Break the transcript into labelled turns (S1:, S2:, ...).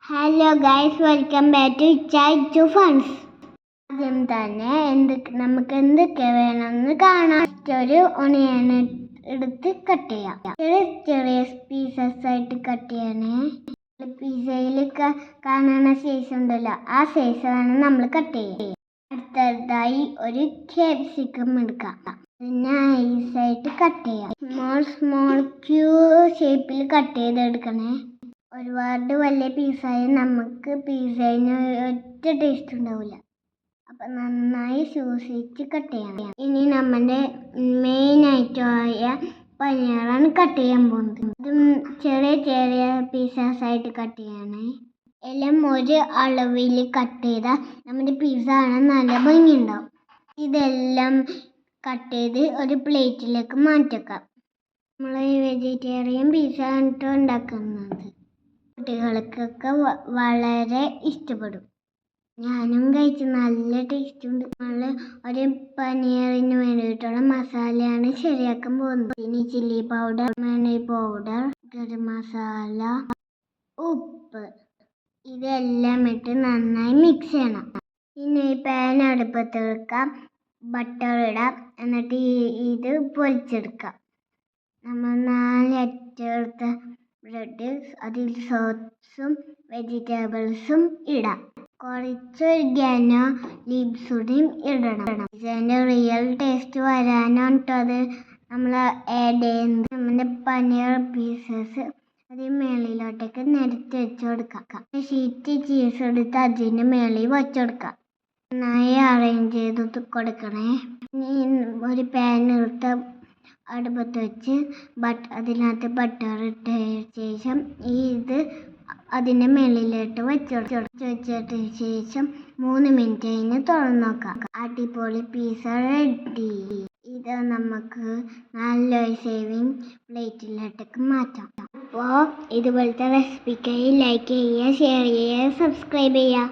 S1: Hello guys, welcome back to ചൈ ഫൺസ്. ആദ്യം തന്നെ നമുക്ക് എന്തൊക്കെ വേണമെന്ന് കാണാം. ഒരു ഒണിയൻ എടുത്ത് കട്ട് ചെയ്യാം. ചെറിയ പീസസ് ആയിട്ട് കട്ട് ചെയ്യണേ. പിസയിൽ കാണുന്ന സൈസ് ഉണ്ടല്ലോ, ആ സൈസ് വേണം നമ്മൾ കട്ട് ചെയ്യാം. അടുത്തതായി ഒരു ക്യാപ്സിക്കം എടുക്കാം. നൈസായിട്ട് കട്ട് ചെയ്യാം. സ്മോൾ ഷേപ്പിൽ കട്ട് ചെയ്തെടുക്കണേ. ഒരുപാട് വലിയ പീസായി നമുക്ക് പിസയിന് ഒറ്റ ടേസ്റ്റ് ഉണ്ടാവില്ല. അപ്പം നന്നായി സൂക്ഷിച്ച് കട്ട് ചെയ്യണം. ഇനി നമ്മുടെ മെയിൻ ഐറ്റമായ പനീറാണ് കട്ട് ചെയ്യാൻ പോകുന്നത്. ഇതും ചെറിയ പീസസ് ആയിട്ട് കട്ട് ചെയ്യണേ. എല്ലാം ഒരു അളവിൽ കട്ട് ചെയ്താൽ നമ്മുടെ പിസ്സ ആണ് നല്ല ഭംഗിയുണ്ടാവും. ഇതെല്ലാം കട്ട് ചെയ്ത് ഒരു പ്ലേറ്റിലേക്ക് മാറ്റിവെക്കാം. നമ്മൾ വെജിറ്റേറിയൻ പിസ്സ ആണ് ഉണ്ടാക്കുന്നത്. കുട്ടികൾക്കൊക്കെ വളരെ ഇഷ്ടപ്പെടും. ഞാനും കഴിച്ച് നല്ല ടേസ്റ്റ് ഉണ്ട്. നമ്മൾ ഒരു പനീറിന് വേണ്ടിയിട്ടുള്ള മസാലയാണ് ശരിയാക്കാൻ പോകുന്നത്. ഇനി ചില്ലി പൗഡർ, മണി പൗഡർ, ഗരം മസാല, ഉപ്പ്, ഇതെല്ലാം ഇട്ട് നന്നായി മിക്സ് ചെയ്യണം. പിന്നെ ഈ പാൻ അടുപ്പത്ത് വെക്കാം, ബട്ടർ ഇടാം, എന്നിട്ട് ഇത് പൊരിച്ചെടുക്കാം. നമ്മൾ 4 അറ്റെടുത്ത ബ്രെഡ്, അതിൽ സോസും വെജിറ്റബിൾസും ഇടാം. കുറച്ച് ഗനോ ലീവ്സ് കൂടിയും ഇടണം. ഇതിൻ്റെ റിയൽ ടേസ്റ്റ് വരാനാണ് അത് നമ്മൾ ആഡ് ചെയ്യുന്നത്. നമ്മുടെ പനീർ പീസസ് അതിന് മേളിലോട്ടേക്ക് നിരത്തി വെച്ച് കൊടുക്കാം. ഷീറ്റ് ചീസ് എടുത്ത് അതിന് മേളിൽ വെച്ചെടുക്കാം. നന്നായി അറേഞ്ച് ചെയ്ത് കൊടുക്കണേ. ഒരു പാൻ എടുത്ത് അടുപ്പത്ത് വെച്ച് അതിനകത്ത് ബട്ടർ ഇട്ട ശേഷം ഇത് അതിൻ്റെ മേളിലോട്ട് വെച്ചിട്ട് ശേഷം 3 മിനിറ്റ് കഴിഞ്ഞ് തുറന്ന് നോക്കാം. അടിപൊളി പിസ്സ റെഡി. ഇത് നമുക്ക് നല്ലൊരു സേവിങ് പ്ലേറ്റിലോട്ടേക്ക് മാറ്റാം. അപ്പോൾ ഇതുപോലത്തെ റെസിപ്പിക്കായി ലൈക്ക് ചെയ്യുക, ഷെയർ ചെയ്യുക, സബ്സ്ക്രൈബ് ചെയ്യുക.